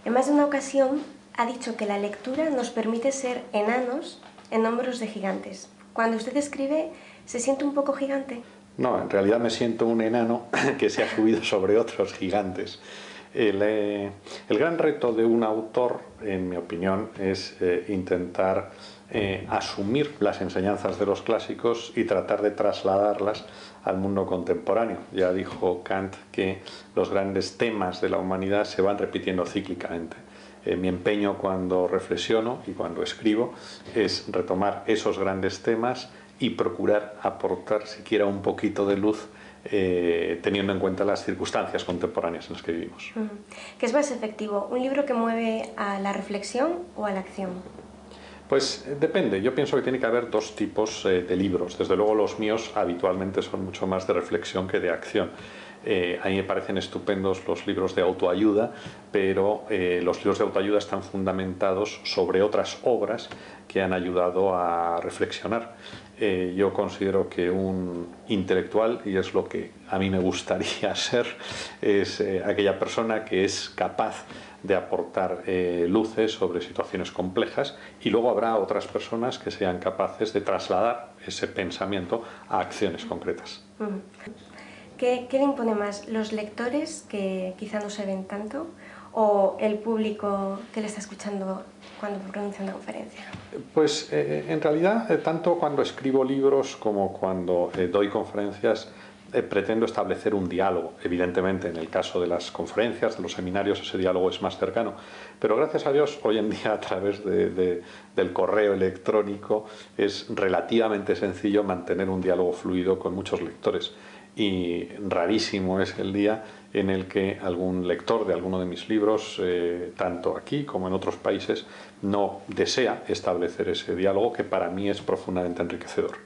En más de una ocasión ha dicho que la lectura nos permite ser enanos en hombros de gigantes. Cuando usted escribe, ¿se siente un poco gigante? No, en realidad me siento un enano que se ha subido sobre otros gigantes. El gran reto de un autor, en mi opinión, es intentar asumir las enseñanzas de los clásicos y tratar de trasladarlas al mundo contemporáneo. Ya dijo Kant que los grandes temas de la humanidad se van repitiendo cíclicamente. Mi empeño cuando reflexiono y cuando escribo es retomar esos grandes temas y procurar aportar siquiera un poquito de luz teniendo en cuenta las circunstancias contemporáneas en las que vivimos. ¿Qué es más efectivo? ¿Un libro que mueve a la reflexión o a la acción? Pues depende, yo pienso que tiene que haber dos tipos de libros. Desde luego los míos habitualmente son mucho más de reflexión que de acción. A mí me parecen estupendos los libros de autoayuda, pero los libros de autoayuda están fundamentados sobre otras obras que han ayudado a reflexionar. Yo considero que un intelectual, y es lo que a mí me gustaría ser, es aquella persona que es capaz de aportar luces sobre situaciones complejas, y luego habrá otras personas que sean capaces de trasladar ese pensamiento a acciones concretas. ¿Qué le impone más? ¿Los lectores, que quizá no se ven tanto, o el público que le está escuchando cuando pronuncia una conferencia? Pues en realidad, tanto cuando escribo libros como cuando doy conferencias, pretendo establecer un diálogo. Evidentemente, en el caso de las conferencias, de los seminarios, ese diálogo es más cercano. Pero gracias a Dios, hoy en día, a través del correo electrónico, es relativamente sencillo mantener un diálogo fluido con muchos lectores. Y rarísimo es el día en el que algún lector de alguno de mis libros, tanto aquí como en otros países, no desea establecer ese diálogo, que para mí es profundamente enriquecedor.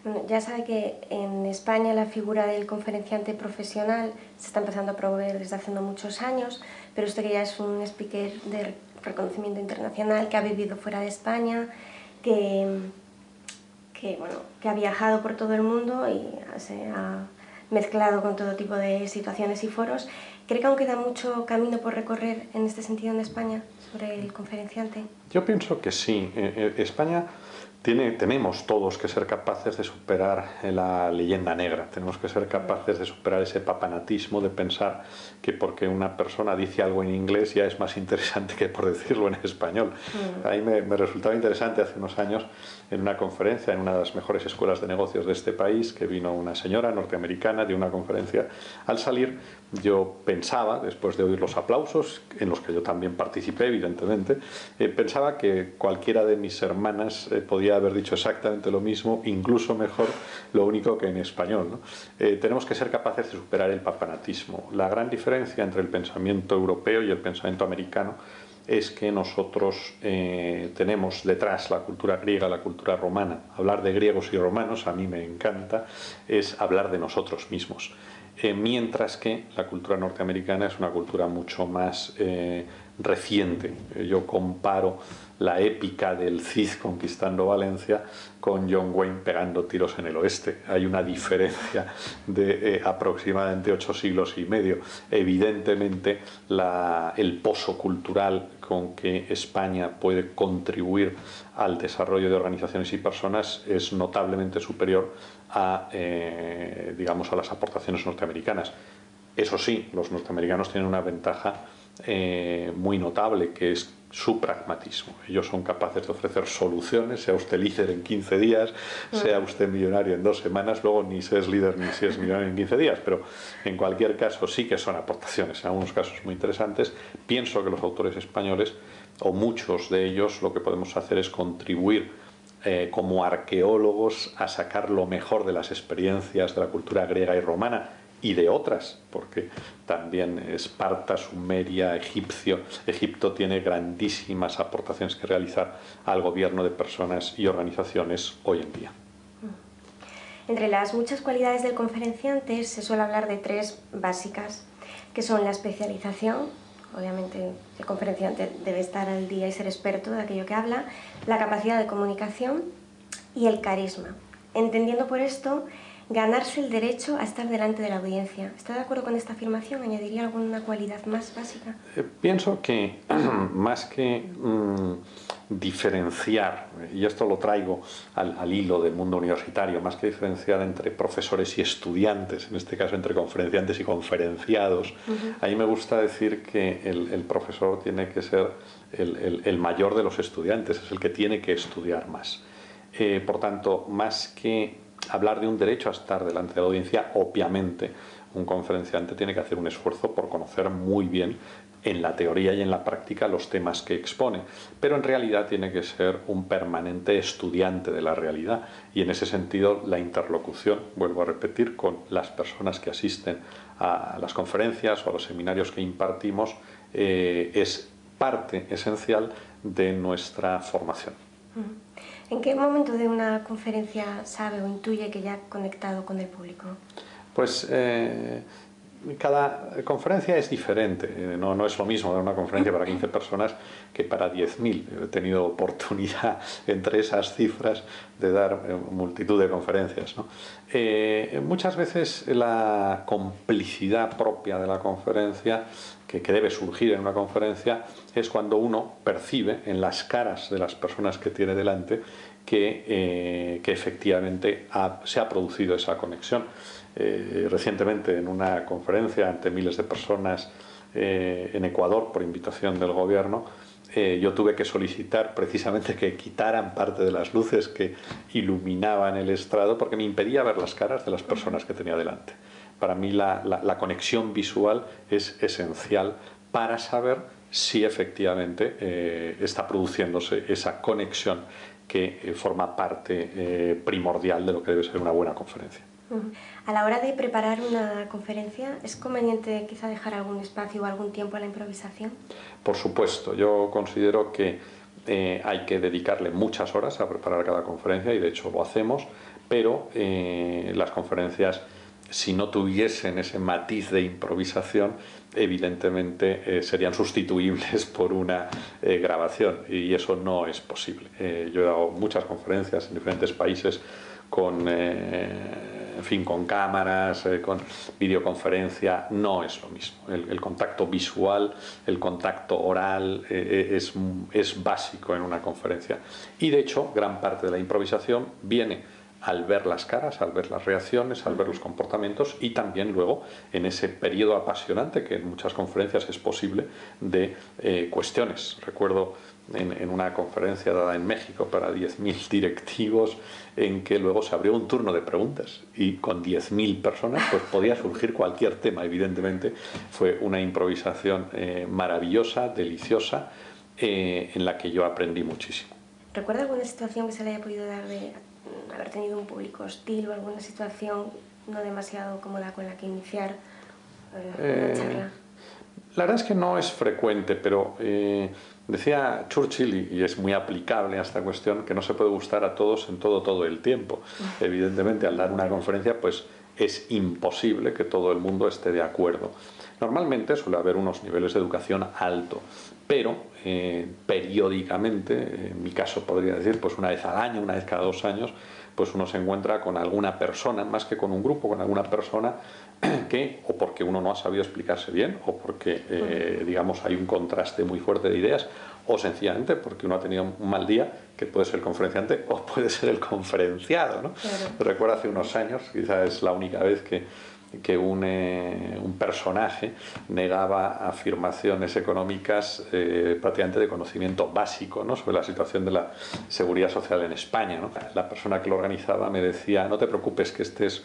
Bueno, ya sabe que en España la figura del conferenciante profesional se está empezando a promover desde hace no muchos años, pero usted que ya es un speaker de reconocimiento internacional, que ha vivido fuera de España, que ha viajado por todo el mundo y se ha mezclado con todo tipo de situaciones y foros, ¿cree que aún queda mucho camino por recorrer en este sentido en España sobre el conferenciante? Yo pienso que sí. España tenemos todos que ser capaces de superar la leyenda negra, tenemos que ser capaces de superar ese papanatismo de pensar que porque una persona dice algo en inglés ya es más interesante que por decirlo en español. A mí me resultaba interesante hace unos años en una conferencia en una de las mejores escuelas de negocios de este país, que vino una señora norteamericana de una conferencia. Al salir yo pensaba, después de oír los aplausos, en los que yo también participé evidentemente, pensaba que cualquiera de mis hermanas podía haber dicho exactamente lo mismo, incluso mejor, lo único que en español, ¿no? Tenemos que ser capaces de superar el papanatismo. La gran diferencia entre el pensamiento europeo y el pensamiento americano es que nosotros tenemos detrás la cultura griega, la cultura romana. Hablar de griegos y romanos, a mí me encanta, es hablar de nosotros mismos. Mientras que la cultura norteamericana es una cultura mucho más reciente. Yo comparo la épica del Cid conquistando Valencia con John Wayne pegando tiros en el oeste. Hay una diferencia de aproximadamente 8 siglos y medio. Evidentemente, el pozo cultural con que España puede contribuir al desarrollo de organizaciones y personas es notablemente superior a, digamos, a las aportaciones norteamericanas. Eso sí, los norteamericanos tienen una ventaja muy notable, que es su pragmatismo. Ellos son capaces de ofrecer soluciones, sea usted líder en 15 días, sea usted millonario en 2 semanas, luego ni se es líder ni se es millonario en 15 días, pero en cualquier caso sí que son aportaciones, en algunos casos muy interesantes. Pienso que los autores españoles, o muchos de ellos, lo que podemos hacer es contribuir como arqueólogos a sacar lo mejor de las experiencias de la cultura griega y romana, y de otras, porque también Esparta, Sumeria, Egipto tiene grandísimas aportaciones que realizar al gobierno de personas y organizaciones hoy en día. Entre las muchas cualidades del conferenciante se suele hablar de 3 básicas, que son la especialización. Obviamente el conferenciante debe estar al día y ser experto de aquello que habla, la capacidad de comunicación y el carisma. Entendiendo por esto ganarse el derecho a estar delante de la audiencia. ¿Está de acuerdo con esta afirmación? ¿Añadiría alguna cualidad más básica? Pienso que más que diferenciar, y esto lo traigo al hilo del mundo universitario, más que diferenciar entre profesores y estudiantes, en este caso entre conferenciantes y conferenciados, a mí me gusta decir que el profesor tiene que ser el mayor de los estudiantes, es el que tiene que estudiar más. Por tanto, más que hablar de un derecho a estar delante de la audiencia, obviamente un conferenciante tiene que hacer un esfuerzo por conocer muy bien en la teoría y en la práctica los temas que expone, pero en realidad tiene que ser un permanente estudiante de la realidad, y en ese sentido la interlocución, vuelvo a repetir, con las personas que asisten a las conferencias o a los seminarios que impartimos es parte esencial de nuestra formación. ¿En qué momento de una conferencia sabe o intuye que ya ha conectado con el público? Pues cada conferencia es diferente, no es lo mismo dar una conferencia para 15 personas que para 10.000. He tenido oportunidad entre esas cifras de dar multitud de conferencias, ¿no? Muchas veces la complicidad propia de la conferencia que debe surgir en una conferencia es cuando uno percibe en las caras de las personas que tiene delante que efectivamente se ha producido esa conexión. Recientemente en una conferencia ante miles de personas en Ecuador por invitación del gobierno, yo tuve que solicitar precisamente que quitaran parte de las luces que iluminaban el estrado porque me impedía ver las caras de las personas que tenía delante. Para mí la conexión visual es esencial para saber si efectivamente está produciéndose esa conexión que forma parte primordial de lo que debe ser una buena conferencia. A la hora de preparar una conferencia, ¿es conveniente quizá dejar algún espacio o algún tiempo a la improvisación? Por supuesto, yo considero que hay que dedicarle muchas horas a preparar cada conferencia, y de hecho lo hacemos, pero las conferencias, si no tuviesen ese matiz de improvisación, evidentemente serían sustituibles por una grabación, y eso no es posible. Yo he dado muchas conferencias en diferentes países con con cámaras, con videoconferencia. No es lo mismo. El contacto visual, el contacto oral es básico en una conferencia, y de hecho gran parte de la improvisación viene al ver las caras, al ver las reacciones, al ver los comportamientos, y también luego en ese periodo apasionante que en muchas conferencias es posible de cuestiones. Recuerdo en una conferencia dada en México para 10.000 directivos, en que luego se abrió un turno de preguntas, y con 10.000 personas pues podía surgir cualquier tema. Evidentemente fue una improvisación maravillosa, deliciosa, en la que yo aprendí muchísimo. ¿Recuerda alguna situación que se le haya podido dar de haber tenido un público hostil o alguna situación no demasiado cómoda con la que iniciar una charla? La verdad es que no es frecuente, pero decía Churchill, y es muy aplicable a esta cuestión, que no se puede gustar a todos en todo el tiempo. Evidentemente, al dar una conferencia, pues es imposible que todo el mundo esté de acuerdo. Normalmente suele haber unos niveles de educación alto, pero periódicamente, en mi caso podría decir, pues una vez al año, una vez cada 2 años, pues uno se encuentra con alguna persona, más que con un grupo, con alguna persona que, o porque uno no ha sabido explicarse bien, o porque, digamos, hay un contraste muy fuerte de ideas, o sencillamente porque uno ha tenido un mal día, que puede ser el conferenciante o puede ser el conferenciado, ¿no? Claro. Recuerdo hace unos años, quizás es la única vez que un personaje negaba afirmaciones económicas prácticamente de conocimiento básico, ¿no?, sobre la situación de la seguridad social en España, ¿no? La persona que lo organizaba me decía: no te preocupes, que este es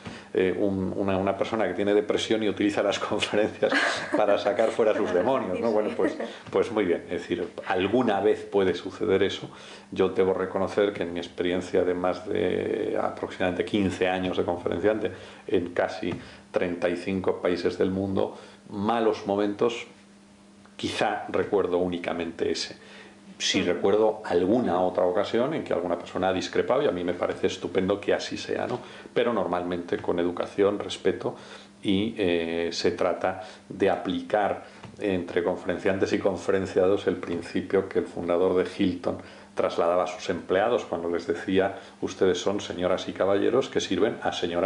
una persona que tiene depresión y utiliza las conferencias para sacar fuera sus demonios, ¿no? Bueno, pues muy bien, es decir, alguna vez puede suceder eso. Yo debo reconocer que en mi experiencia de más de aproximadamente 15 años de conferenciante en casi 35 países del mundo, malos momentos quizá recuerdo únicamente ese. Si recuerdo alguna otra ocasión en que alguna persona ha discrepado, y a mí me parece estupendo que así sea, ¿no? Pero normalmente con educación, respeto, y se trata de aplicar entre conferenciantes y conferenciados el principio que el fundador de Hilton trasladaba a sus empleados cuando les decía: ustedes son señoras y caballeros que sirven a señoras